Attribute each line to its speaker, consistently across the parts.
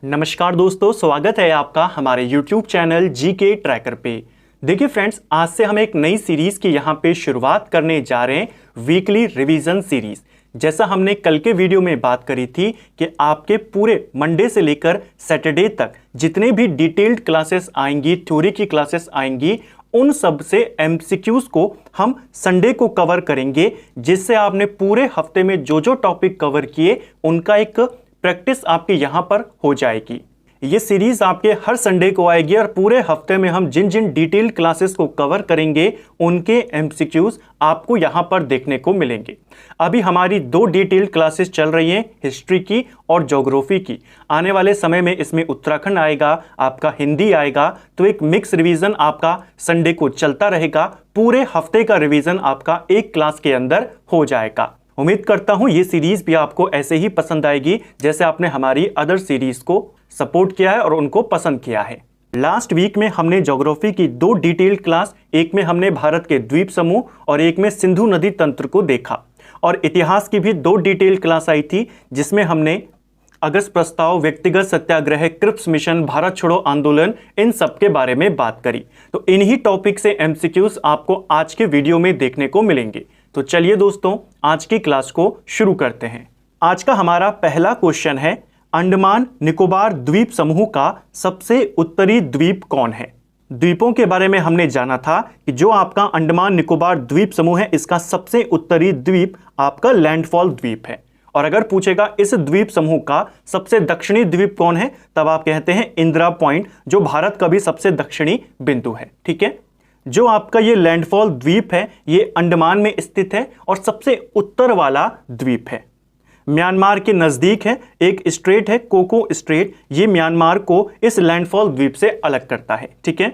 Speaker 1: नमस्कार दोस्तों, स्वागत है आपका हमारे YouTube चैनल जीके ट्रैकर पे। देखिए फ्रेंड्स, आज से हम एक नई सीरीज की यहाँ पे शुरुआत करने जा रहे हैं, वीकली रिवीजन सीरीज। जैसा हमने कल के वीडियो में बात करी थी कि आपके पूरे मंडे से लेकर सैटरडे तक जितने भी डिटेल्ड क्लासेस आएंगी, थ्योरी की क्लासेस आएंगी, उन सब से एमसीक्यूज को हम संडे को कवर करेंगे, जिससे आपने पूरे हफ्ते में जो जो टॉपिक कवर किए उनका एक प्रैक्टिस आपकी यहां पर हो जाएगी। ये सीरीज आपके हर संडे को आएगी और पूरे हफ्ते में हम जिन जिन डिटेल्ड क्लासेस को कवर करेंगे उनके एमसीक्यूज आपको यहां पर देखने को मिलेंगे। अभी हमारी दो डिटेल्ड क्लासेस चल रही हैं, हिस्ट्री की और ज्योग्राफी की। आने वाले समय में इसमें उत्तराखंड आएगा, आपका हिंदी आएगा, तो एक मिक्स रिवीजन आपका संडे को चलता रहेगा। पूरे हफ्ते का रिवीजन आपका एक क्लास के अंदर हो जाएगा। उम्मीद करता हूं ये सीरीज भी आपको ऐसे ही पसंद आएगी जैसे आपने हमारी अदर सीरीज को सपोर्ट किया है और उनको पसंद किया है। लास्ट वीक में हमने ज्योग्राफी की दो डिटेल्ड क्लास, एक में हमने भारत के द्वीप समूह और एक में सिंधु नदी तंत्र को देखा, और इतिहास की भी दो डिटेल्ड क्लास आई थी जिसमें हमने अगस्त प्रस्ताव, व्यक्तिगत सत्याग्रह, क्रिप्स मिशन, भारत छोड़ो आंदोलन, इन सब के बारे में बात करी। तो इन्हीं टॉपिक से एमसीक्यूज आपको आज के वीडियो में देखने को मिलेंगे। तो चलिए दोस्तों, आज की क्लास को शुरू करते हैं। आज का हमारा पहला क्वेश्चन है, अंडमान निकोबार द्वीप समूह का सबसे उत्तरी द्वीप कौन है? द्वीपों के बारे में हमने जाना था कि जो आपका अंडमान निकोबार द्वीप समूह है, इसका सबसे उत्तरी द्वीप आपका लैंडफॉल द्वीप है। और अगर पूछेगा इस द्वीप समूह का सबसे दक्षिणी द्वीप कौन है, तब आप कहते हैं इंदिरा पॉइंट, जो भारत का भी सबसे दक्षिणी बिंदु है। ठीक है, जो आपका ये लैंडफॉल द्वीप है ये अंडमान में स्थित है और सबसे उत्तर वाला द्वीप है। म्यांमार के नजदीक है, एक स्ट्रेट है कोको स्ट्रेट, ये म्यांमार को इस लैंडफॉल द्वीप से अलग करता है। ठीक है,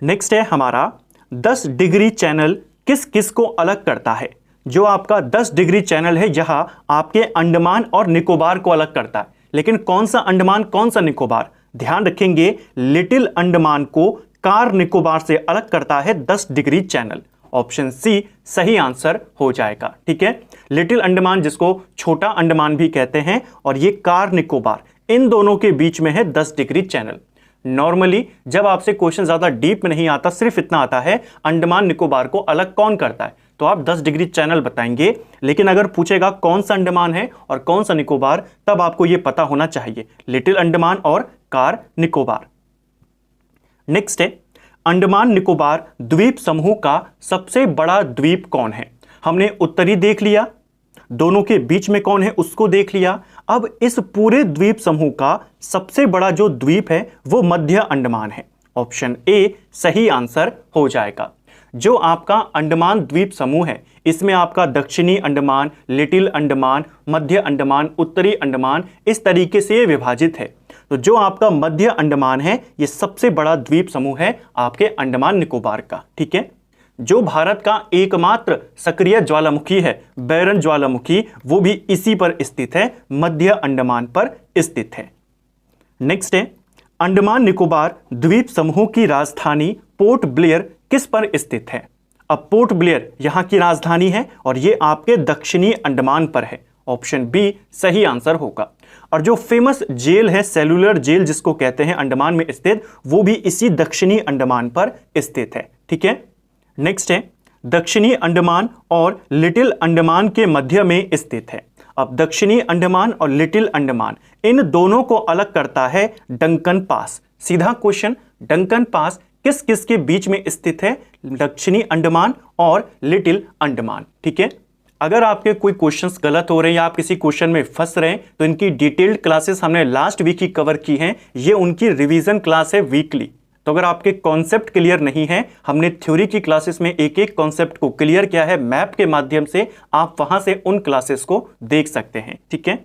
Speaker 1: नेक्स्ट है हमारा 10 डिग्री चैनल किस किस को अलग करता है? जो आपका 10 डिग्री चैनल है यह आपके अंडमान और निकोबार को अलग करता है। लेकिन कौन सा अंडमान, कौन सा निकोबार? ध्यान रखेंगे, लिटिल अंडमान को कार निकोबार से अलग करता है 10 डिग्री चैनल। ऑप्शन सी सही आंसर हो जाएगा। ठीक है, लिटिल अंडमान जिसको छोटा अंडमान भी कहते हैं, और ये कार निकोबार, इन दोनों के बीच में है 10 डिग्री चैनल। नॉर्मली जब आपसे क्वेश्चन ज्यादा डीप में नहीं आता, सिर्फ इतना आता है अंडमान निकोबार को अलग कौन करता है, तो आप 10 डिग्री चैनल बताएंगे। लेकिन अगर पूछेगा कौन सा अंडमान है और कौन सा निकोबार, तब आपको यह पता होना चाहिए, लिटिल अंडमान और कार निकोबार। नेक्स्ट है, अंडमान निकोबार द्वीप समूह का सबसे बड़ा द्वीप कौन है? हमने उत्तरी देख लिया, दोनों के बीच में कौन है उसको देख लिया। अब इस पूरे द्वीप समूह का सबसे बड़ा जो द्वीप है वो मध्य अंडमान है। ऑप्शन ए सही आंसर हो जाएगा। जो आपका अंडमान द्वीप समूह है, इसमें आपका दक्षिणी अंडमान, लिटिल अंडमान, मध्य अंडमान, उत्तरी अंडमान, इस तरीके से ये विभाजित है। तो जो आपका मध्य अंडमान है ये सबसे बड़ा द्वीप समूह है आपके अंडमान निकोबार का। ठीक है, जो भारत का एकमात्र सक्रिय ज्वालामुखी है, बैरन ज्वालामुखी, वो भी इसी पर स्थित है, मध्य अंडमान पर स्थित है। नेक्स्ट है, अंडमान निकोबार द्वीप समूह की राजधानी पोर्ट ब्लेयर किस पर स्थित है? अब पोर्ट ब्लेयर यहां की राजधानी है और ये आपके दक्षिणी अंडमान पर है। ऑप्शन बी सही आंसर होगा। और जो फेमस जेल है, सेलुलर जेल जिसको कहते हैं अंडमान में स्थित, वो भी इसी दक्षिणी अंडमान पर स्थित है। ठीक है, नेक्स्ट है, दक्षिणी अंडमान और लिटिल अंडमान के मध्य में स्थित है। अब दक्षिणी अंडमान और लिटिल अंडमान, इन दोनों को अलग करता है डंकन पास। सीधा क्वेश्चन, डंकन पास किस किस के बीच में स्थित है? दक्षिणी अंडमान और लिटिल अंडमान। ठीक है, अगर आपके कोई क्वेश्चंस गलत हो रहे हैं या आप किसी क्वेश्चन में फंस रहे हैं, तो इनकी डिटेल्ड क्लासेस हमने लास्ट वीक ही कवर की हैं। ये उनकी रिवीजन क्लास है वीकली। तो अगर आपके कॉन्सेप्ट क्लियर नहीं है, हमने थ्योरी की क्लासेस में एक एक कॉन्सेप्ट को क्लियर किया है मैप के माध्यम से, आप वहां से उन क्लासेस को देख सकते हैं। ठीक है,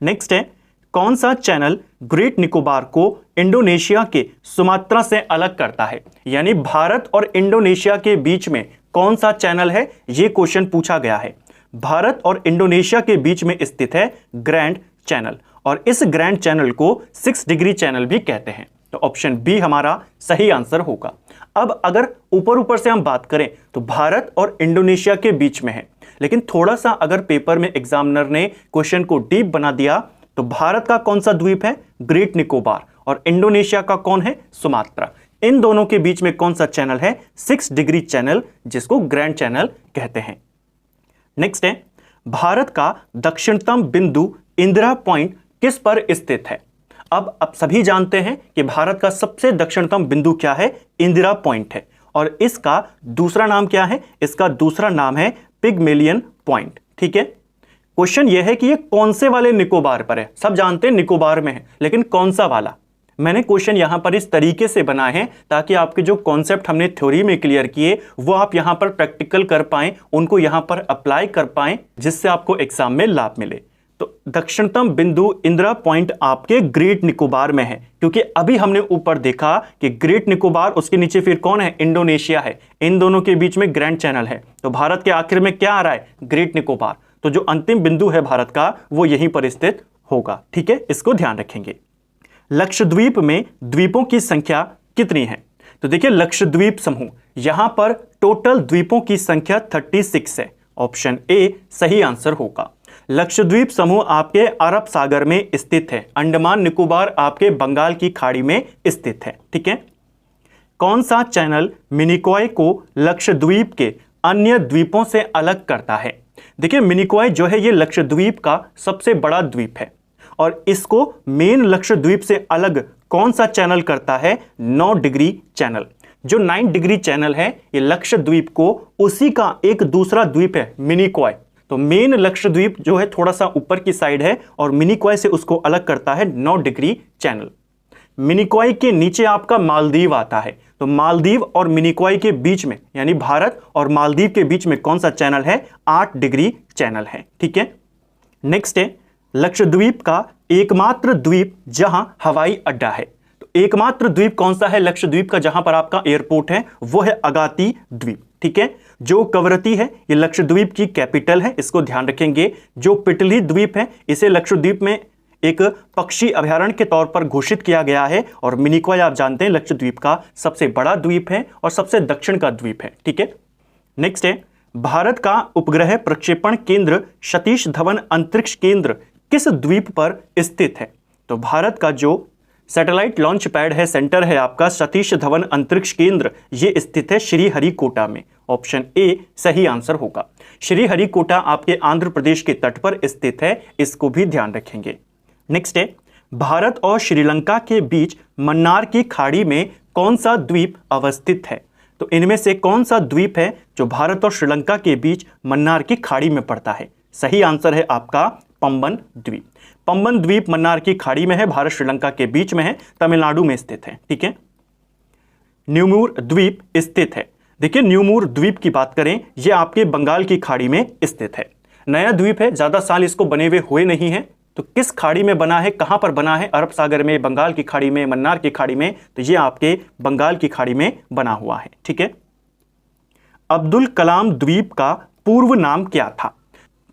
Speaker 1: नेक्स्ट है, कौन सा चैनल ग्रेट निकोबार को इंडोनेशिया के सुमात्रा से अलग करता है? यानी भारत और इंडोनेशिया के बीच में कौन सा चैनल है, यह क्वेश्चन पूछा गया है। भारत और इंडोनेशिया के बीच में स्थित है ग्रैंड चैनल, और इस ग्रैंड चैनल को 6 डिग्री चैनल भी कहते हैं। तो ऑप्शन बी हमारा सही आंसर होगा। अब अगर ऊपर ऊपर से हम बात करें तो भारत और इंडोनेशिया के बीच में है, लेकिन थोड़ा सा अगर पेपर में एग्जामिनर ने क्वेश्चन को डीप बना दिया तो भारत का कौन सा द्वीप है? ग्रेट निकोबार। और इंडोनेशिया का कौन है? सुमात्रा। इन दोनों के बीच में कौन सा चैनल है? 6 डिग्री चैनल, जिसको ग्रैंड चैनल कहते हैं। नेक्स्ट है, भारत का दक्षिणतम बिंदु इंदिरा पॉइंट किस पर स्थित है? अब सभी जानते हैं कि भारत का सबसे दक्षिणतम बिंदु क्या है? इंदिरा पॉइंट है। और इसका दूसरा नाम क्या है? इसका दूसरा नाम है पिगमेलियन पॉइंट। ठीक है, क्वेश्चन यह है कि ये कौन से वाले निकोबार पर है? सब जानते हैं निकोबार में है, लेकिन कौन सा वाला? मैंने क्वेश्चन यहां पर इस तरीके से बनाए हैं ताकि आपके जो कॉन्सेप्ट हमने थ्योरी में क्लियर किए वो आप यहां पर प्रैक्टिकल कर पाएं, उनको यहां पर अप्लाई कर पाएं, जिससे आपको एग्जाम में लाभ मिले। तो दक्षिणतम बिंदु इंदिरा पॉइंट आपके ग्रेट निकोबार में है, क्योंकि अभी हमने ऊपर देखा कि ग्रेट निकोबार, उसके नीचे फिर कौन है? इंडोनेशिया है। इन दोनों के बीच में ग्रैंड चैनल है। तो भारत के आखिर में क्या आ रहा है? ग्रेट निकोबार। तो जो अंतिम बिंदु है भारत का, वो यहीं पर स्थित होगा। ठीक है, इसको ध्यान रखेंगे। लक्षद्वीप में द्वीपों की संख्या कितनी है? तो देखिए, लक्षद्वीप समूह, यहां पर टोटल द्वीपों की संख्या 36 है। ऑप्शन ए सही आंसर होगा। लक्षद्वीप समूह आपके अरब सागर में स्थित है। अंडमान निकोबार आपके बंगाल की खाड़ी में स्थित है। ठीक है, कौन सा चैनल मिनिकॉय को लक्षद्वीप के अन्य द्वीपों से अलग करता है? देखिए, मिनिकॉय जो है ये लक्षद्वीप का सबसे बड़ा द्वीप है, और इसको मेन लक्षद्वीप से अलग कौन सा चैनल करता है? 9 डिग्री चैनल। जो 9 डिग्री चैनल है ये लक्षद्वीप को, उसी का एक दूसरा द्वीप है मिनिकॉय। तो मेन लक्षद्वीप जो है थोड़ा सा ऊपर की साइड है, और मिनिकॉय से उसको अलग करता है 9 डिग्री चैनल। मिनिकॉय के नीचे आपका मालदीव आता है। तो मालदीव और मिनिकॉय के बीच में, यानी भारत और मालदीव के बीच में कौन सा चैनल है? 8 डिग्री चैनल है। ठीक है, नेक्स्ट है, लक्षद्वीप का एकमात्र द्वीप जहां हवाई अड्डा है। तो एकमात्र द्वीप कौन सा है लक्षद्वीप का जहां पर आपका एयरपोर्ट है? वो है अगाती द्वीप। ठीक है, जो कवरती है ये लक्षद्वीप की कैपिटल है, इसको ध्यान रखेंगे। जो पिटली द्वीप है इसे लक्षद्वीप में एक पक्षी अभयारण्य के तौर पर घोषित किया गया है। और मिनिकॉय आप जानते हैं लक्षद्वीप का सबसे बड़ा द्वीप है और सबसे दक्षिण का द्वीप है। ठीक है, नेक्स्ट है, भारत का उपग्रह प्रक्षेपण केंद्र सतीश धवन अंतरिक्ष केंद्र किस द्वीप पर स्थित है? तो भारत का जो सैटेलाइट लॉन्च पैड है, सेंटर है आपका सतीश धवन अंतरिक्ष केंद्र, ये स्थित है श्रीहरिकोटा में। ऑप्शन ए सही आंसर होगा। श्रीहरिकोटा आपके आंध्र प्रदेश के तट पर स्थित है, इसको भी ध्यान रखेंगे। नेक्स्ट है, भारत और श्रीलंका के बीच मन्नार की खाड़ी में कौन सा द्वीप अवस्थित है? तो इनमें से कौन सा द्वीप है जो भारत और श्रीलंका के बीच मन्नार की खाड़ी में पड़ता है? सही आंसर है आपका पंबन द्वीप। पंबन द्वीप मन्नार की खाड़ी में है, भारत श्रीलंका के बीच में है, तमिलनाडु में स्थित है। ठीक है, न्यूमूर द्वीप स्थित है। देखिए, न्यूमूर द्वीप की बात करें, यह आपके बंगाल की खाड़ी में स्थित है। नया द्वीप है, ज्यादा साल इसको बने हुए नहीं है। तो किस खाड़ी में बना है, कहां पर बना है? अरब सागर में, बंगाल की खाड़ी में, मन्नार की खाड़ी में। तो ये आपके बंगाल की खाड़ी में बना हुआ है। ठीक है, अब्दुल कलाम द्वीप का पूर्व नाम क्या था?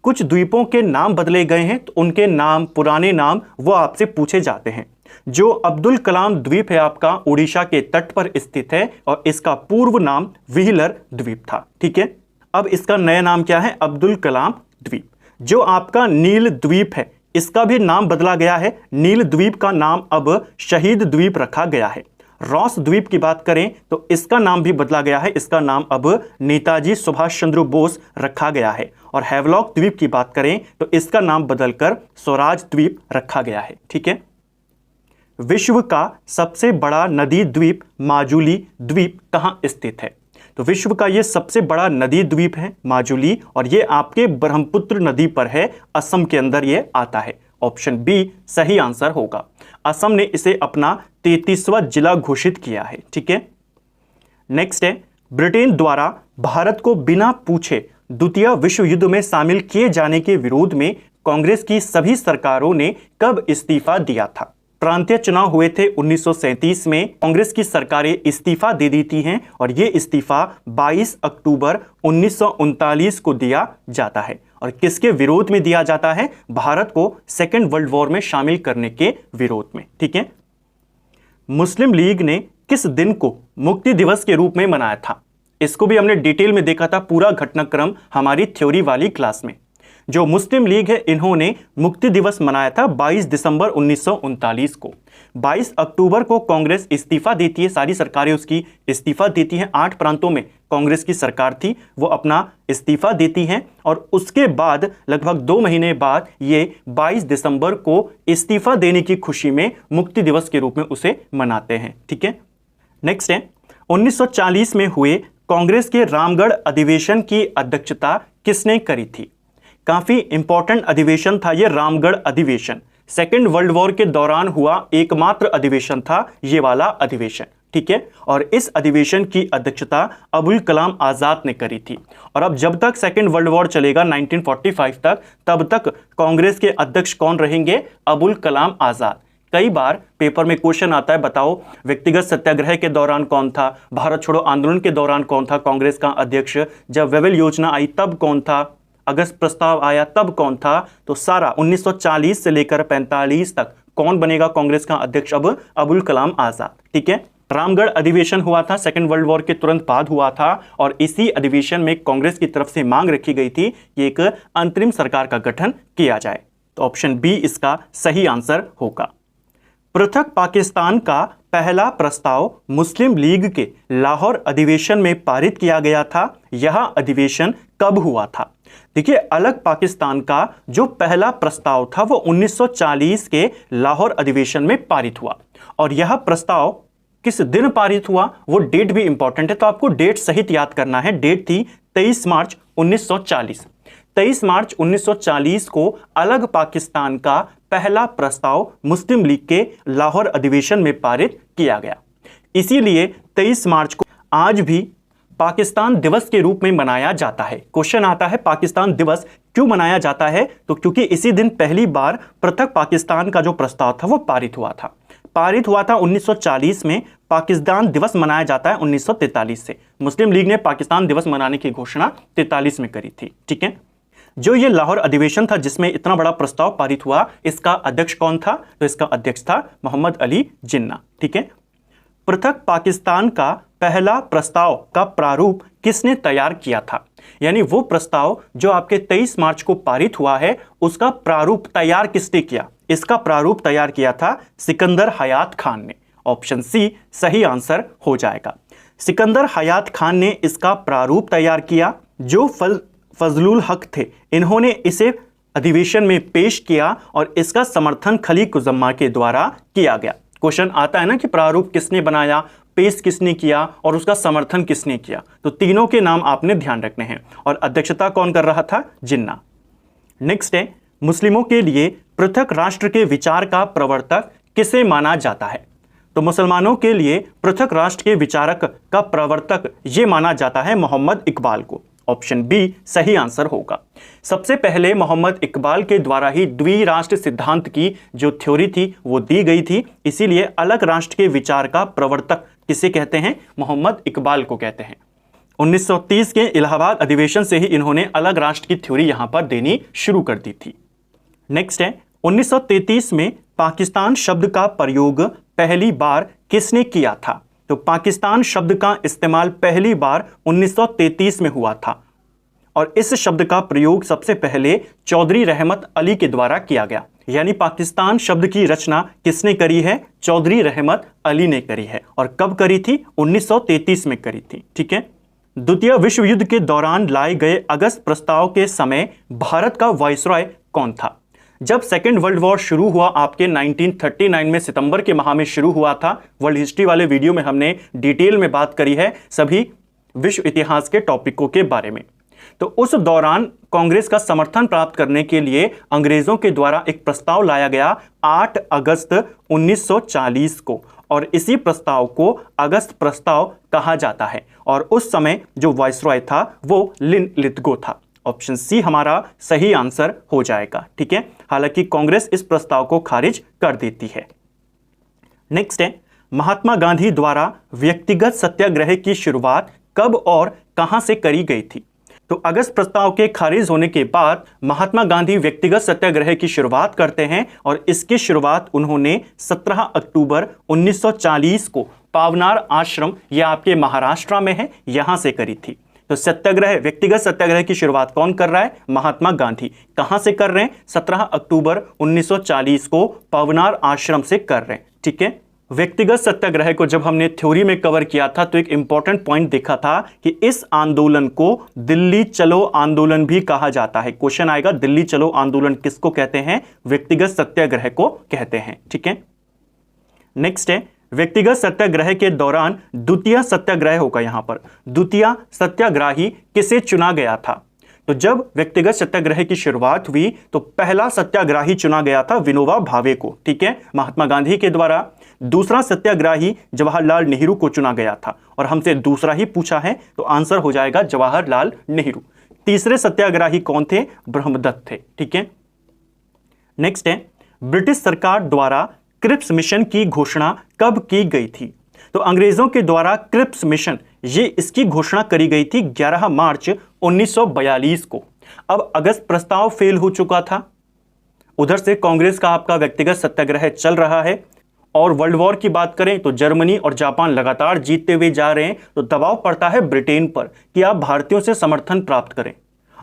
Speaker 1: कुछ द्वीपों के नाम बदले गए हैं, तो उनके नाम, पुराने नाम, वो आपसे पूछे जाते हैं। जो अब्दुल कलाम द्वीप है आपका उड़ीसा के तट पर स्थित है, और इसका पूर्व नाम व्हीलर द्वीप था। ठीक है, अब इसका नया नाम क्या है? अब्दुल कलाम द्वीप। जो आपका नील द्वीप है, इसका भी नाम बदला गया है। नील द्वीप का नाम अब शहीद द्वीप रखा गया है। रॉस द्वीप की बात करें तो इसका नाम भी बदला गया है, इसका नाम अब नेताजी सुभाष चंद्र बोस रखा गया है। और हैवलॉक द्वीप की बात करें तो इसका नाम बदलकर स्वराज द्वीप रखा गया है। ठीक है, विश्व का सबसे बड़ा नदी द्वीप माजुली द्वीप कहां स्थित है? तो विश्व का यह सबसे बड़ा नदी द्वीप है माजुली, और यह आपके ब्रह्मपुत्र नदी पर है, असम के अंदर यह आता है। ऑप्शन बी सही आंसर होगा। असम ने इसे अपना 33वां जिला घोषित किया है। ठीक है, नेक्स्ट है, ब्रिटेन द्वारा भारत को बिना पूछे द्वितीय विश्व युद्ध में शामिल किए जाने के विरोध में कांग्रेस की सभी सरकारों ने कब इस्तीफा दिया था? प्रांतीय चुनाव हुए थे 1937 में, कांग्रेस की सरकारें इस्तीफा दे देती हैं, और ये इस्तीफा 22 अक्टूबर 1939 को दिया जाता है। और किसके विरोध में दिया जाता है? भारत को सेकेंड वर्ल्ड वॉर में शामिल करने के विरोध में। ठीक है, मुस्लिम लीग ने किस दिन को मुक्ति दिवस के रूप में मनाया था? इसको भी हमने डिटेल में देखा था, पूरा घटनाक्रम हमारी थ्योरी वाली क्लास में। जो मुस्लिम लीग है इन्होंने मुक्ति दिवस मनाया था 22 दिसंबर 1939 को। 22 अक्टूबर को कांग्रेस इस्तीफा देती है, सारी सरकारें उसकी इस्तीफा देती हैं। 8 प्रांतों में कांग्रेस की सरकार थी, वो अपना इस्तीफा देती हैं और उसके बाद लगभग 2 महीने बाद ये 22 दिसंबर को इस्तीफा देने की खुशी में मुक्ति दिवस के रूप में उसे मनाते हैं। ठीक है, नेक्स्ट है 1940 में हुए कांग्रेस के रामगढ़ अधिवेशन की अध्यक्षता किसने करी थी? काफी इंपॉर्टेंट अधिवेशन था ये रामगढ़ अधिवेशन। सेकेंड वर्ल्ड वॉर के दौरान हुआ एकमात्र अधिवेशन था ये वाला अधिवेशन। ठीक है, और इस अधिवेशन की अध्यक्षता अबुल कलाम आजाद ने करी थी। और अब जब तक सेकेंड वर्ल्ड वॉर चलेगा 1945 तक, तब तक कांग्रेस के अध्यक्ष कौन रहेंगे? अबुल कलाम आजाद। कई बार पेपर में क्वेश्चन आता है, बताओ व्यक्तिगत सत्याग्रह के दौरान कौन था, भारत छोड़ो आंदोलन के दौरान कौन था कांग्रेस का अध्यक्ष, जब वेवेल योजना आई तब कौन था, अगस्त प्रस्ताव आया तब कौन था? तो सारा 1940 से लेकर 45 तक कौन बनेगा कांग्रेस का अध्यक्ष? अब अबुल कलाम आजाद। ठीक है, रामगढ़ अधिवेशन हुआ था, सेकेंड वर्ल्ड वॉर के तुरंत बाद हुआ था और इसी अधिवेशन में कांग्रेस की तरफ से मांग रखी गई थी कि एक अंतरिम सरकार का गठन किया जाए। तो ऑप्शन बी इसका सही आंसर होगा। पृथक पाकिस्तान का पहला प्रस्ताव मुस्लिम लीग के लाहौर अधिवेशन में पारित किया गया था। यह अधिवेशन कब हुआ था? देखिए, अलग पाकिस्तान का जो पहला प्रस्ताव था वो 1940 के लाहौर अधिवेशन में पारित हुआ। और यह प्रस्ताव किस दिन पारित हुआ, वो डेट भी इंपॉर्टेंट है, तो आपको डेट सहित याद करना है। डेट थी 23 मार्च 1940। 23 मार्च 1940 को अलग पाकिस्तान का पहला प्रस्ताव मुस्लिम लीग के लाहौर अधिवेशन में पारित किया गया। इसीलिए 23 मार्च को आज भी पाकिस्तान दिवस के रूप में मनाया जाता है। क्वेश्चन आता है पाकिस्तान दिवस क्यों मनाया जाता है? तो क्योंकि इसी दिन पहली बार पृथक पाकिस्तान का जो प्रस्ताव था वो पारित हुआ था। पारित हुआ था 1940 में, पाकिस्तान दिवस मनाया जाता है 1943 से। मुस्लिम लीग ने पाकिस्तान दिवस मनाने की घोषणा 43 में करी थी। ठीक है, जो ये लाहौर अधिवेशन था जिसमें इतना बड़ा प्रस्ताव पारित हुआ, इसका अध्यक्ष कौन था? तो इसका अध्यक्ष था मोहम्मद अली जिन्ना। ठीक है, पृथक पाकिस्तान का पहला प्रस्ताव का प्रारूप किसने तैयार किया था? यानी वो प्रस्ताव जो आपके 23 मार्च को पारित हुआ है उसका प्रारूप तैयार किसने किया? इसका प्रारूप तैयार किया था सिकंदर हयात खान ने। ऑप्शन सी सही आंसर हो जाएगा। सिकंदर हयात खान ने इसका प्रारूप तैयार किया। जो फजलुल हक थे इन्होंने इसे अधिवेशन में पेश किया और इसका समर्थन खलीक उज़्ज़मा के द्वारा किया गया। क्वेश्चन आता है ना कि प्रारूप किसने बनाया, पेश किसने किया और उसका समर्थन किसने किया, तो तीनों के नाम आपने ध्यान रखने हैं। और अध्यक्षता कौन कर रहा था? जिन्ना। नेक्स्ट है, मुस्लिमों के लिए पृथक राष्ट्र के विचार का प्रवर्तक किसे माना जाता है? तो मुसलमानों के लिए पृथक राष्ट्र के विचारक का प्रवर्तक ये माना जाता है मोहम्मद इकबाल को। ऑप्शन बी सही आंसर होगा। सबसे पहले मोहम्मद इकबाल के द्वारा ही द्विराष्ट्र सिद्धांत की जो थ्योरी थी वो दी गई थी, इसीलिए अलग राष्ट्र के विचार का प्रवर्तक किसे कहते हैं? मोहम्मद इकबाल को कहते हैं। 1930 के इलाहाबाद अधिवेशन से ही इन्होंने अलग राष्ट्र की थ्योरी यहां पर देनी शुरू कर दी थी। नेक्स्ट है, 1933 में पाकिस्तान शब्द का प्रयोग पहली बार किसने किया था? तो पाकिस्तान शब्द का इस्तेमाल पहली बार 1933 में हुआ था और इस शब्द का प्रयोग सबसे पहले चौधरी रहमत अली के द्वारा किया गया। यानी पाकिस्तान शब्द की रचना किसने करी है? चौधरी रहमत अली ने करी है। और कब करी थी? 1933 में करी थी। ठीक है, द्वितीय विश्व युद्ध के दौरान लाए गए अगस्त प्रस्ताव के समय भारत का वाइसरॉय कौन था? जब सेकेंड वर्ल्ड वॉर शुरू हुआ आपके 1939 में सितंबर के माह में शुरू हुआ था। वर्ल्ड हिस्ट्री वाले वीडियो में हमने डिटेल में बात करी है सभी विश्व इतिहास के टॉपिकों के बारे में। तो उस दौरान कांग्रेस का समर्थन प्राप्त करने के लिए अंग्रेजों के द्वारा एक प्रस्ताव लाया गया 8 अगस्त 1940 को और इसी प्रस्ताव को अगस्त प्रस्ताव कहा जाता है। और उस समय जो वाइसरॉय था वो लिन लिथगो था। ऑप्शन सी हमारा सही आंसर हो जाएगा। ठीक है, हालांकि कांग्रेस इस प्रस्ताव को खारिज कर देती है। नेक्स्ट है, महात्मा गांधी द्वारा व्यक्तिगत सत्याग्रह की शुरुआत कब और कहां से करी गई थी? तो अगस्त प्रस्ताव के खारिज होने के बाद महात्मा गांधी व्यक्तिगत सत्याग्रह की शुरुआत करते हैं और इसकी शुरुआत उन्होंने 17 अक्टूबर 1940 को पावनार आश्रम, यह आपके महाराष्ट्र में है, यहां से करी थी। तो सत्याग्रह, व्यक्तिगत सत्याग्रह की शुरुआत कौन कर रहा है? महात्मा गांधी। कहां से कर रहे हैं? 17 अक्टूबर 1940 को पवनार आश्रम से कर रहे हैं। ठीक है, व्यक्तिगत सत्याग्रह को जब हमने थ्योरी में कवर किया था तो एक इंपॉर्टेंट पॉइंट देखा था कि इस आंदोलन को दिल्ली चलो आंदोलन भी कहा जाता है। क्वेश्चन आएगा, दिल्ली चलो आंदोलन किसको कहते हैं? व्यक्तिगत सत्याग्रह को कहते हैं। ठीक है, नेक्स्ट है, व्यक्तिगत सत्याग्रह के दौरान द्वितीय सत्याग्रह होगा। यहां पर द्वितीय सत्याग्रही किसे चुना गया था? तो जब व्यक्तिगत सत्याग्रह की शुरुआत हुई तो पहला सत्याग्रही चुना गया था विनोबा भावे को। ठीक है, महात्मा गांधी के द्वारा। दूसरा सत्याग्रही जवाहरलाल नेहरू को चुना गया था और हमसे दूसरा ही पूछा है तो आंसर हो जाएगा जवाहरलाल नेहरू। तीसरे सत्याग्रही कौन थे? ब्रह्मदत्त थे। ठीक है, नेक्स्ट है, ब्रिटिश सरकार द्वारा क्रिप्स मिशन की घोषणा कब की गई थी? तो अंग्रेजों के द्वारा क्रिप्स मिशन, ये इसकी घोषणा करी गई थी 11 मार्च 1942 को। अब अगस्त प्रस्ताव फेल हो चुका था, उधर से कांग्रेस का आपका व्यक्तिगत सत्याग्रह चल रहा है, और वर्ल्ड वॉर की बात करें तो जर्मनी और जापान लगातार जीतते हुए जा रहे हैं, तो दबाव पड़ता है ब्रिटेन पर कि आप भारतीयों से समर्थन प्राप्त करें।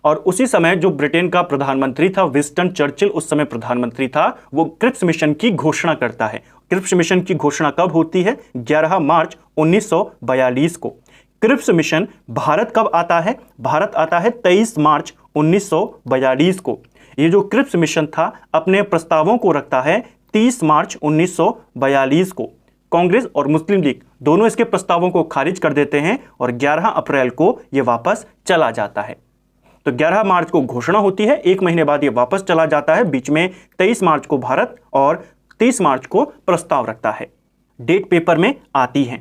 Speaker 1: और उसी समय जो ब्रिटेन का प्रधानमंत्री था, विंस्टन चर्चिल उस समय प्रधानमंत्री था, वो क्रिप्स मिशन की घोषणा करता है। क्रिप्स मिशन की घोषणा कब होती है? 11 मार्च 1942 को। क्रिप्स मिशन भारत कब आता है? भारत आता है 23 मार्च 1942 को। ये जो क्रिप्स मिशन था अपने प्रस्तावों को रखता है 30 मार्च 1942 को। कांग्रेस और मुस्लिम लीग दोनों इसके प्रस्तावों को खारिज कर देते हैं और 11 अप्रैल को यह वापस चला जाता है। तो 11 मार्च को घोषणा होती है, एक महीने बाद ये वापस चला जाता है। बीच में 23 मार्च को भारत और 30 मार्च को प्रस्ताव रखता है। डेट पेपर में आती है।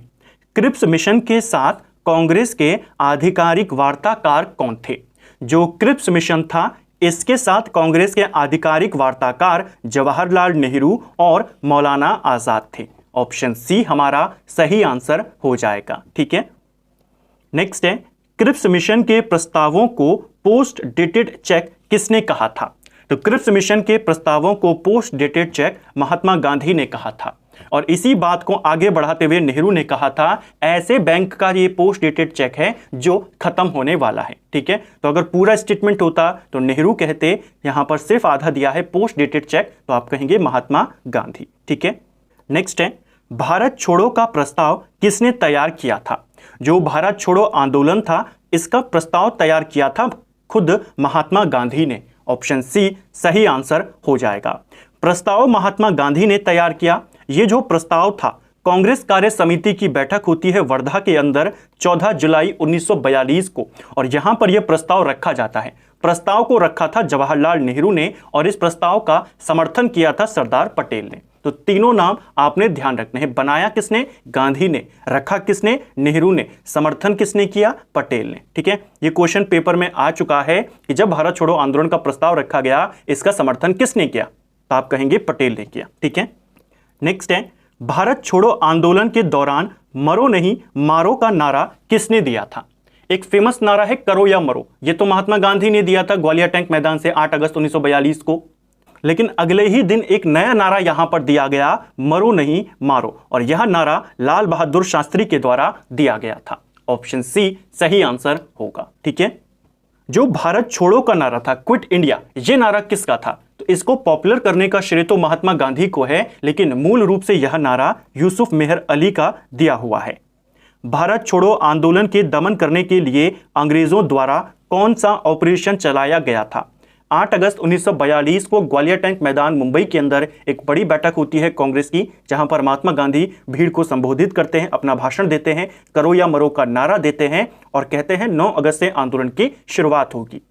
Speaker 1: क्रिप्स मिशन के साथ कांग्रेस के आधिकारिक वार्ताकार कौन थे? जो क्रिप्स मिशन था इसके साथ कांग्रेस के आधिकारिक वार्ताकार जवाहरलाल नेहरू और मौलाना आजाद थे। ऑप्शन सी हमारा सही आंसर हो जाएगा। ठीक है, नेक्स्ट है, क्रिप्स मिशन के प्रस्तावों को पोस्ट डेटेड चेक किसने कहा था? तो क्रिप्स मिशन के प्रस्तावों को post dated cheque Mahatma Gandhi ने कहा था, और इसी बात को आगे बढ़ाते हुए नेहरू ने कहा था ऐसे बैंक का ये पोस्ट डेटेड चेक है जो खत्म होने वाला है। ठीक है, तो अगर पूरा स्टेटमेंट होता तो नेहरू कहते, यहां पर सिर्फ आधा दिया है पोस्ट डेटेड चेक, तो आप कहेंगे महात्मा गांधी। ठीक है, नेक्स्ट है, भारत छोड़ो का प्रस्ताव किसने तैयार किया था? जो भारत छोड़ो आंदोलन था इसका प्रस्ताव तैयार किया था खुद महात्मा गांधी ने। ऑप्शन सी सही आंसर हो जाएगा। प्रस्ताव महात्मा गांधी ने तैयार किया। ये जो प्रस्ताव था, कांग्रेस कार्य समिति की बैठक होती है वर्धा के अंदर 14 जुलाई 1942 को, और यहां पर यह प्रस्ताव रखा जाता है। प्रस्ताव को रखा था जवाहरलाल नेहरू ने और इस प्रस्ताव का समर्थन किया था सरदार पटेल ने। तो तीनों नाम आपने ध्यान रखने हैं। बनाया किसने? गांधी ने। रखा किसने? नेहरू ने। समर्थन किसने किया? पटेल ने। ठीक है, ये क्वेश्चन पेपर में आ चुका है कि जब भारत छोड़ो आंदोलन का प्रस्ताव रखा गया इसका समर्थन किसने किया? तो आप कहेंगे पटेल ने किया। ठीक है, नेक्स्ट है, भारत छोड़ो आंदोलन के दौरान मरो नहीं मारो का नारा किसने दिया था? एक फेमस नारा है करो या मरो, ये तो महात्मा गांधी ने दिया था ग्वालियर टैंक मैदान से 8 अगस्त 1942 को। लेकिन अगले ही दिन एक नया नारा यहां पर दिया गया, मरो नहीं मारो, और यह नारा लाल बहादुर शास्त्री के द्वारा दिया गया था। ऑप्शन सी सही आंसर होगा। ठीक है, जो भारत छोड़ो का नारा था, क्विट इंडिया, यह नारा किसका था? तो इसको पॉपुलर करने का श्रेय तो महात्मा गांधी को है, लेकिन मूल रूप से यह नारा यूसुफ मेहर अली का दिया हुआ है। भारत छोड़ो आंदोलन के दमन करने के लिए अंग्रेजों द्वारा कौन सा ऑपरेशन चलाया गया था? 8 अगस्त 1942 को ग्वालियर टैंक मैदान मुंबई के अंदर एक बड़ी बैठक होती है कांग्रेस की, जहां पर महात्मा गांधी भीड़ को संबोधित करते हैं, अपना भाषण देते हैं, करो या मरो का नारा देते हैं और कहते हैं 9 अगस्त से आंदोलन की शुरुआत होगी।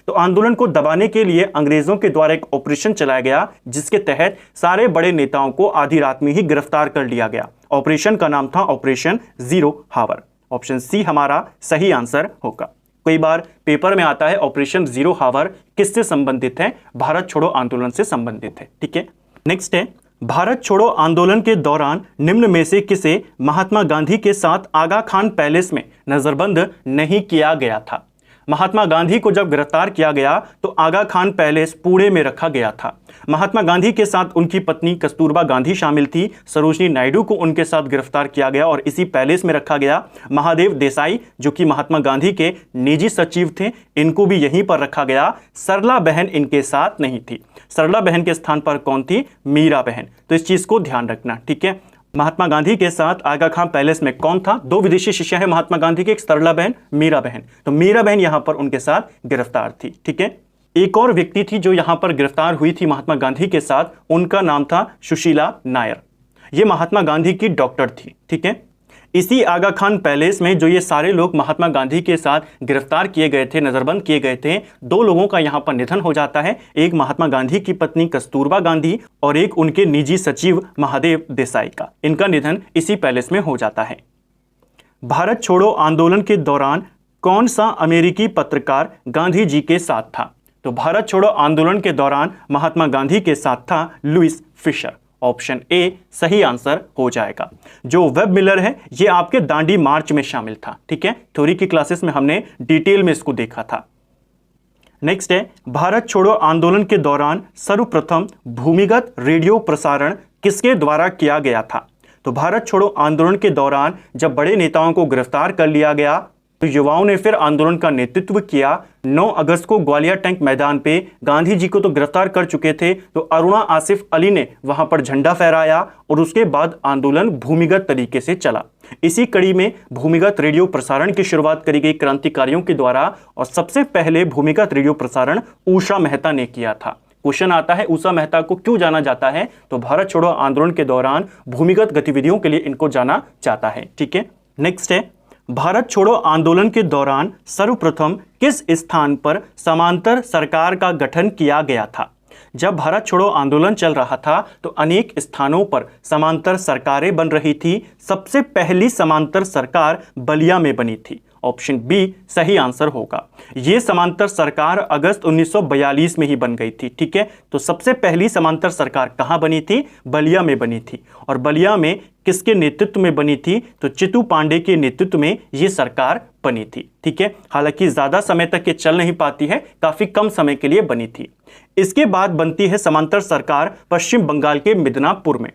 Speaker 1: तो आंदोलन को दबाने के लिए अंग्रेजों के द्वारा एक ऑपरेशन चलाया गया, जिसके तहत सारे बड़े नेताओं को आधी रात में ही गिरफ्तार कर लिया गया। ऑपरेशन का नाम था ऑपरेशन जीरो हावर। ऑप्शन सी हमारा सही आंसर होगा। कई बार पेपर में आता है ऑपरेशन जीरो हावर किससे संबंधित है? भारत छोड़ो आंदोलन से संबंधित है। ठीक है, नेक्स्ट है, भारत छोड़ो आंदोलन के दौरान निम्न में से किसे महात्मा गांधी के साथ आगा खान पैलेस में नजरबंद नहीं किया गया था? महात्मा गांधी को जब गिरफ्तार किया गया तो आगा खान पैलेस पुणे में रखा गया था। महात्मा गांधी के साथ उनकी पत्नी कस्तूरबा गांधी शामिल थी। सरोजनी नायडू को उनके साथ गिरफ्तार किया गया और इसी पैलेस में रखा गया। महादेव देसाई जो कि महात्मा गांधी के निजी सचिव थे, इनको भी यहीं पर रखा गया। सरला बहन इनके साथ नहीं थी। सरला बहन के स्थान पर कौन थी? मीरा बहन। तो इस चीज को ध्यान रखना, ठीक है। महात्मा गांधी के साथ आगा खान पैलेस में कौन था? 2 विदेशी शिष्या है महात्मा गांधी के, एक सरला बहन, मीरा बहन। तो मीरा बहन यहां पर उनके साथ गिरफ्तार थी, ठीक है। एक और व्यक्ति थी जो यहां पर गिरफ्तार हुई थी महात्मा गांधी के साथ, उनका नाम था सुशीला नायर। ये महात्मा गांधी की डॉक्टर थी, ठीक है। इसी आगा खान पैलेस में जो ये सारे लोग महात्मा गांधी के साथ गिरफ्तार किए गए थे, नजरबंद किए गए थे, 2 लोगों का यहां पर निधन हो जाता है। एक महात्मा गांधी की पत्नी कस्तूरबा गांधी और एक उनके निजी सचिव महादेव देसाई का। इनका निधन इसी पैलेस में हो जाता है। भारत छोड़ो आंदोलन के दौरान कौन सा अमेरिकी पत्रकार गांधी जी के साथ था? तो भारत छोड़ो आंदोलन के दौरान महात्मा गांधी के साथ था लुइस फिशर। ऑप्शन ए सही आंसर हो जाएगा। जो वेब मिलर है ये आपके दांडी मार्च में शामिल था, ठीक है। थ्योरी की क्लासेस में हमने डिटेल में इसको देखा था। नेक्स्ट है, भारत छोड़ो आंदोलन के दौरान सर्वप्रथम भूमिगत रेडियो प्रसारण किसके द्वारा किया गया था? तो भारत छोड़ो आंदोलन के दौरान जब बड़े नेताओं को गिरफ्तार कर लिया गया तो युवाओं ने फिर आंदोलन का नेतृत्व किया। 9 अगस्त को ग्वालियर टैंक मैदान पे गांधी जी को तो गिरफ्तार कर चुके थे, तो अरुणा आसिफ अली ने वहां पर झंडा फहराया और उसके बाद आंदोलन भूमिगत तरीके से चला। इसी कड़ी में भूमिगत रेडियो प्रसारण की शुरुआत करी गई क्रांतिकारियों के द्वारा और सबसे पहले भूमिगत रेडियो प्रसारण उषा मेहता ने किया था। क्वेश्चन आता है उषा मेहता को क्यों जाना जाता है? तो भारत छोड़ो आंदोलन के दौरान भूमिगत गतिविधियों के लिए इनको जाना जाता है, ठीक है। नेक्स्ट है, भारत छोड़ो आंदोलन के दौरान सर्वप्रथम किस स्थान पर समांतर सरकार का गठन किया गया था? जब भारत छोड़ो आंदोलन चल रहा था तो अनेक स्थानों पर समांतर सरकारें बन रही थी। सबसे पहली समांतर सरकार बलिया में बनी थी। ऑप्शन बी सही आंसर होगा। यह समांतर सरकार अगस्त 1942 में ही बन गई थी, ठीक है। तो सबसे पहली समांतर सरकार कहां बनी थी? बलिया में बनी थी। और बलिया में किसके नेतृत्व में बनी थी? तो चित्तू पांडे के नेतृत्व में यह सरकार बनी थी, ठीक है। हालांकि ज्यादा समय तक ये चल नहीं पाती है, काफी कम समय के लिए बनी थी। इसके बाद बनती है समांतर सरकार पश्चिम बंगाल के मिदनापुर में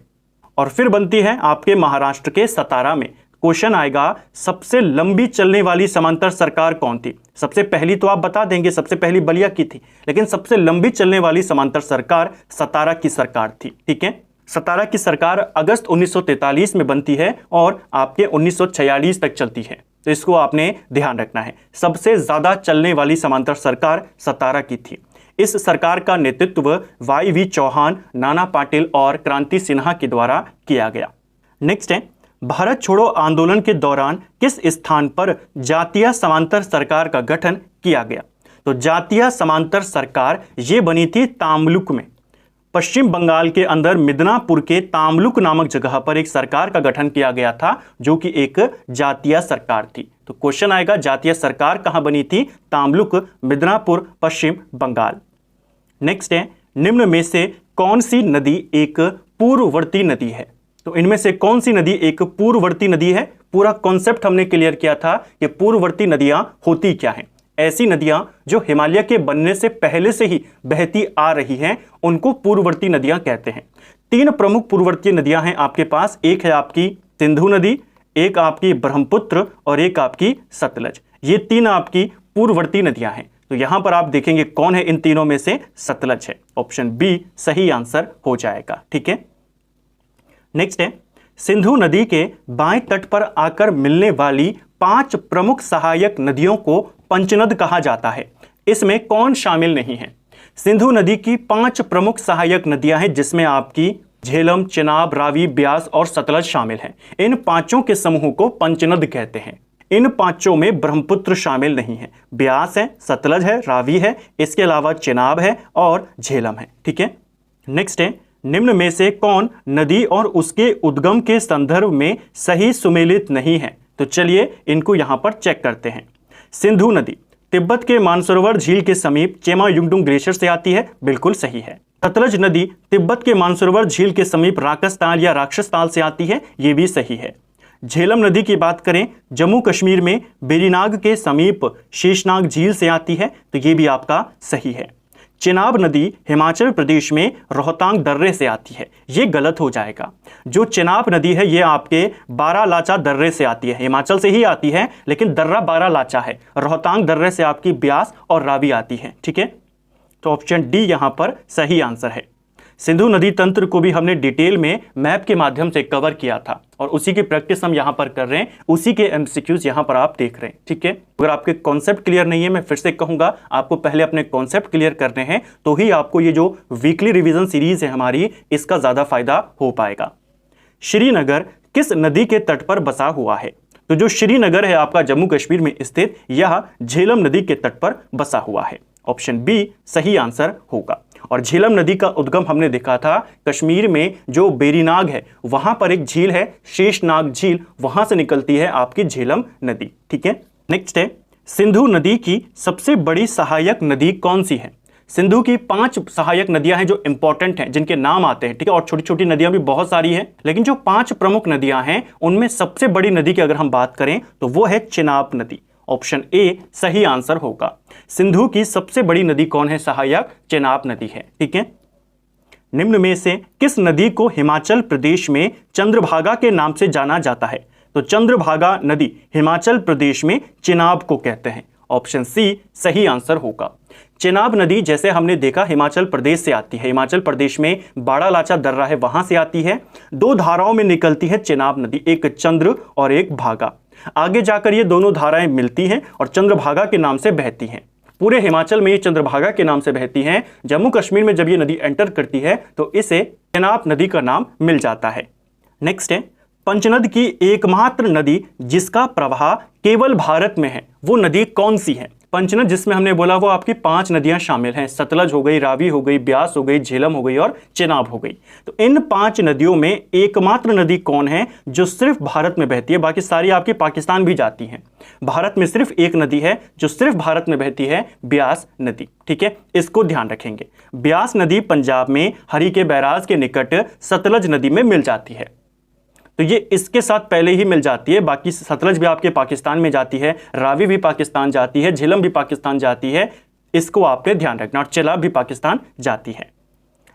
Speaker 1: और फिर बनती है आपके महाराष्ट्र के सतारा में। क्वेश्चन आएगा सबसे लंबी चलने वाली समांतर सरकार कौन थी? सबसे पहली तो आप बता देंगे, सबसे पहली बलिया की थी, लेकिन सबसे लंबी चलने वाली समांतर सरकार सतारा की सरकार थी, ठीक है। सतारा की सरकार अगस्त 1943 में बनती है और आपके 1946 तक चलती है। तो इसको आपने ध्यान रखना है। सबसे ज्यादा चलने वाली समांतर सरकार सतारा की थी। इस सरकार का नेतृत्व वाई.वी. चौहान, नाना पाटिल और क्रांति सिन्हा के द्वारा किया गया। नेक्स्ट है, भारत छोड़ो आंदोलन के दौरान किस स्थान पर जातीय समांतर सरकार का गठन किया गया? तो जातीय समांतर सरकार ये बनी थी तामलुक में। पश्चिम बंगाल के अंदर मिदनापुर के तामलुक नामक जगह पर एक सरकार का गठन किया गया था जो कि एक जातीय सरकार थी। तो क्वेश्चन आएगा जातीय सरकार कहां बनी थी? तामलुक, मिदनापुर, पश्चिम बंगाल। नेक्स्ट है, निम्न में से कौन सी नदी एक पूर्ववर्ती नदी है? तो इनमें से कौन सी नदी एक पूर्ववर्ती नदी है? पूरा कॉन्सेप्ट हमने क्लियर किया था कि पूर्ववर्ती नदियां होती क्या हैं। ऐसी नदियां जो हिमालय के बनने से पहले से ही बहती आ रही हैं, उनको पूर्ववर्ती नदियां कहते हैं। 3 प्रमुख पूर्ववर्ती नदियां हैं आपके पास। एक है आपकी सिंधु नदी, एक आपकी ब्रह्मपुत्र और एक आपकी सतलज। ये 3 आपकी पूर्ववर्ती नदियां हैं। तो यहां पर आप देखेंगे कौन है इन तीनों में से? सतलज है। ऑप्शन बी सही आंसर हो जाएगा, ठीक है। नेक्स्ट है, सिंधु नदी के बाएं तट पर आकर मिलने वाली 5 प्रमुख सहायक नदियों को पंचनद कहा जाता है। इसमें कौन शामिल नहीं है? सिंधु नदी की 5 प्रमुख सहायक नदियां हैं जिसमें आपकी झेलम, चिनाब, रावी, ब्यास और सतलज शामिल हैं। इन 5 के समूह को पंचनद कहते हैं। इन 5 में ब्रह्मपुत्र शामिल नहीं है। ब्यास है, सतलज है, रावी है, इसके अलावा चिनाब है और झेलम है, ठीक है। नेक्स्ट है, निम्न में से कौन नदी और उसके उद्गम के संदर्भ में सही सुमेलित नहीं है? तो चलिए इनको यहां पर चेक करते हैं। सिंधु नदी तिब्बत के मानसरोवर झील के समीप चेमा युंगडुंग ग्लेशियर से आती है, बिल्कुल सही है। सतलज नदी तिब्बत के मानसरोवर झील के समीप राकस ताल या राक्षस ताल से आती है, यह भी सही है। झेलम नदी की बात करें, जम्मू कश्मीर में वेरीनाग के समीप शेषनाग झील से आती है, तो ये भी आपका सही है। चेनाब नदी हिमाचल प्रदेश में रोहतांग दर्रे से आती है, ये गलत हो जाएगा। जो चेनाब नदी है ये आपके बारालाचा दर्रे से आती है, हिमाचल से ही आती है, लेकिन दर्रा बारालाचा है। रोहतांग दर्रे से आपकी ब्यास और रावी आती है, ठीक है। तो ऑप्शन डी यहां पर सही आंसर है। सिंधु नदी तंत्र को भी हमने डिटेल में मैप के माध्यम से कवर किया था और उसी की प्रैक्टिस हम यहां पर कर रहे हैं, उसी के एमसीक्यूज यहां पर आप देख रहे हैं, ठीक है। अगर आपके कॉन्सेप्ट क्लियर नहीं है, मैं फिर से कहूंगा आपको पहले अपने कॉन्सेप्ट क्लियर करने हैं, तो ही आपको ये जो वीकली रिवीजन सीरीज है हमारी, इसका ज्यादा फायदा हो पाएगा। श्रीनगर किस नदी के तट पर बसा हुआ है? तो जो श्रीनगर है आपका जम्मू कश्मीर में स्थित, यह झेलम नदी के तट पर बसा हुआ है। ऑप्शन बी सही आंसर होगा। और झेलम नदी का उद्गम हमने देखा था कश्मीर में, जो वेरीनाग है वहां पर एक झील है शेषनाग झील, वहां से निकलती है आपकी झेलम नदी, ठीक है। नेक्स्ट है, सिंधु नदी की सबसे बड़ी सहायक नदी कौन सी है? सिंधु की 5 सहायक नदियां हैं जो इंपॉर्टेंट हैं, जिनके नाम आते हैं, ठीक है। और छोटी छोटी नदियां भी बहुत सारी हैं, लेकिन जो 5 प्रमुख नदियां हैं उनमें सबसे बड़ी नदी की अगर हम बात करें तो वो है चेनाब नदी। ऑप्शन ए सही आंसर होगा। सिंधु की सबसे बड़ी नदी कौन है? सहायक चेनाब नदी है, ठीक है। निम्न में से किस नदी को हिमाचल प्रदेश में चंद्रभागा के नाम से जाना जाता है? तो चंद्रभागा नदी हिमाचल प्रदेश में चेनाब को कहते हैं। ऑप्शन सी सही आंसर होगा। चेनाब नदी जैसे हमने देखा हिमाचल प्रदेश से आती है, हिमाचल प्रदेश में बारालाचा दर्रा है वहां से आती है। 2 धाराओं में निकलती है चेनाब नदी, एक चंद्र और एक भागा। आगे जाकर ये दोनों धाराएं मिलती हैं और चंद्रभागा के नाम से बहती हैं। पूरे हिमाचल में ये चंद्रभागा के नाम से बहती हैं। जम्मू कश्मीर में जब ये नदी एंटर करती है तो इसे चेनाब नदी का नाम मिल जाता है। नेक्स्ट है, पंचनद की एकमात्र नदी जिसका प्रवाह केवल भारत में है, वो नदी कौन सी है? पंचनद जिसमें हमने बोला वो आपकी 5 नदियां शामिल हैं, सतलज हो गई, रावी हो गई, ब्यास हो गई, झेलम हो गई और चेनाब हो गई। तो इन 5 नदियों में एकमात्र नदी कौन है जो सिर्फ भारत में बहती है? बाकी सारी आपकी पाकिस्तान भी जाती हैं। भारत में सिर्फ एक नदी है जो सिर्फ भारत में बहती है, ब्यास नदी, ठीक है। इसको ध्यान रखेंगे। ब्यास नदी पंजाब में हरिके बैराज के निकट सतलज नदी में मिल जाती है, तो ये इसके साथ पहले ही मिल जाती है। बाकी सतलज भी आपके पाकिस्तान में जाती है, रावी भी पाकिस्तान जाती है, झेलम भी पाकिस्तान जाती है, इसको आपने ध्यान रखना। और चेनाब भी पाकिस्तान जाती है।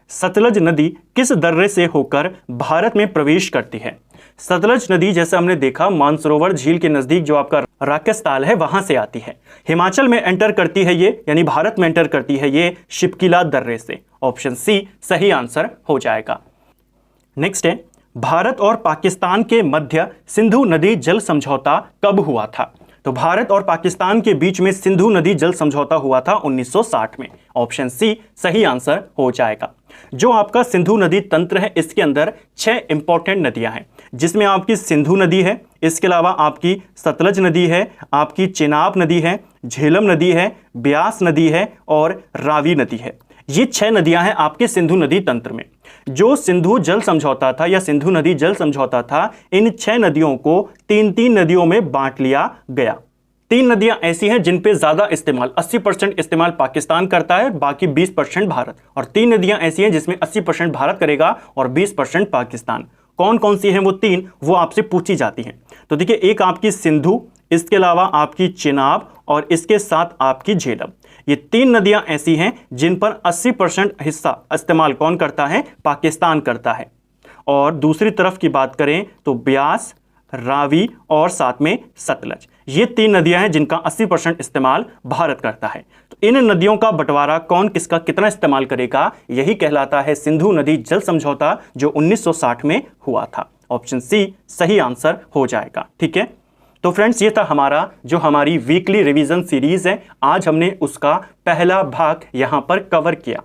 Speaker 1: सतलज नदी किस दर्रे से होकर भारत में प्रवेश करती है? सतलज नदी जैसे हमने देखा मानसरोवर झील के नजदीक जो आपका राकेश ताल है वहां से आती है। हिमाचल में एंटर करती है ये, यानी भारत में एंटर करती है ये शिपकिला दर्रे से। ऑप्शन सी सही आंसर हो जाएगा। नेक्स्ट है, भारत और पाकिस्तान के मध्य सिंधु नदी जल समझौता कब हुआ था? तो भारत और पाकिस्तान के बीच में सिंधु नदी जल समझौता हुआ था 1960 में। ऑप्शन सी सही आंसर हो जाएगा। जो आपका सिंधु नदी तंत्र है इसके अंदर 6 इंपॉर्टेंट नदियां हैं, जिसमें आपकी सिंधु नदी है, इसके अलावा आपकी सतलज नदी है, आपकी चेनाब नदी है, झेलम नदी है, ब्यास नदी है और रावी नदी है। ये 6 नदियां हैं आपके सिंधु नदी तंत्र में। जो सिंधु जल समझौता था या सिंधु नदी जल समझौता था, इन 6 नदियों को 3-3 नदियों में बांट लिया गया। 3 नदियां ऐसी हैं जिन पे ज्यादा इस्तेमाल 80% इस्तेमाल पाकिस्तान करता है, बाकी 20% भारत। और 3 नदियां ऐसी हैं जिसमें 80% भारत करेगा और 20% पाकिस्तान। कौन कौन सी हैं वो 3, वो आपसे पूछी जाती हैं। तो देखिए, एक आपकी सिंधु, इसके अलावा आपकी चेनाब और इसके साथ आपकी झेलम। ये 3 नदियां ऐसी हैं जिन पर 80% हिस्सा इस्तेमाल कौन करता है? पाकिस्तान करता है। और दूसरी तरफ की बात करें तो ब्यास, रावी और साथ में सतलज, ये 3 नदियां हैं जिनका 80% इस्तेमाल भारत करता है। तो इन नदियों का बंटवारा कौन किसका कितना इस्तेमाल करेगा, यही कहलाता है सिंधु नदी जल समझौता, जो 1960 में हुआ था। ऑप्शन सी सही आंसर हो जाएगा, ठीक है। तो फ्रेंड्स, ये था हमारा जो हमारी वीकली रिवीजन सीरीज है। आज हमने उसका पहला भाग यहां पर कवर किया।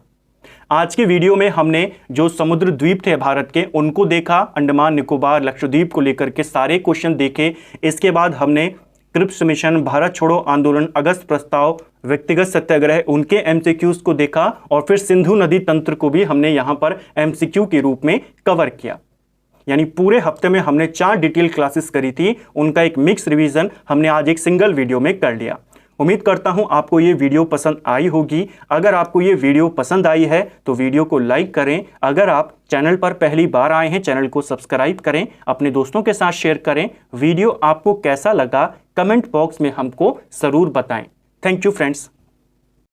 Speaker 1: आज के वीडियो में हमने जो समुद्र द्वीप थे भारत के उनको देखा, अंडमान निकोबार लक्षद्वीप को लेकर के सारे क्वेश्चन देखे। इसके बाद हमने क्रिप्स मिशन, भारत छोड़ो आंदोलन, अगस्त प्रस्ताव, व्यक्तिगत सत्याग्रह, उनके एमसीक्यूज को देखा और फिर सिंधु नदी तंत्र को भी हमने यहां पर एमसीक्यू के रूप में कवर किया। यानी पूरे हफ्ते में हमने 4 डिटेल क्लासेस करी थी, उनका एक मिक्स रिवीजन हमने आज एक सिंगल वीडियो में कर लिया। उम्मीद करता हूं आपको ये वीडियो पसंद आई होगी। अगर आपको ये वीडियो पसंद आई है तो वीडियो को लाइक करें। अगर आप चैनल पर पहली बार आए हैं, चैनल को सब्सक्राइब करें, अपने दोस्तों के साथ शेयर करें। वीडियो आपको कैसा लगा कमेंट बॉक्स में हमको ज़रूर बताएं। Thank you friends.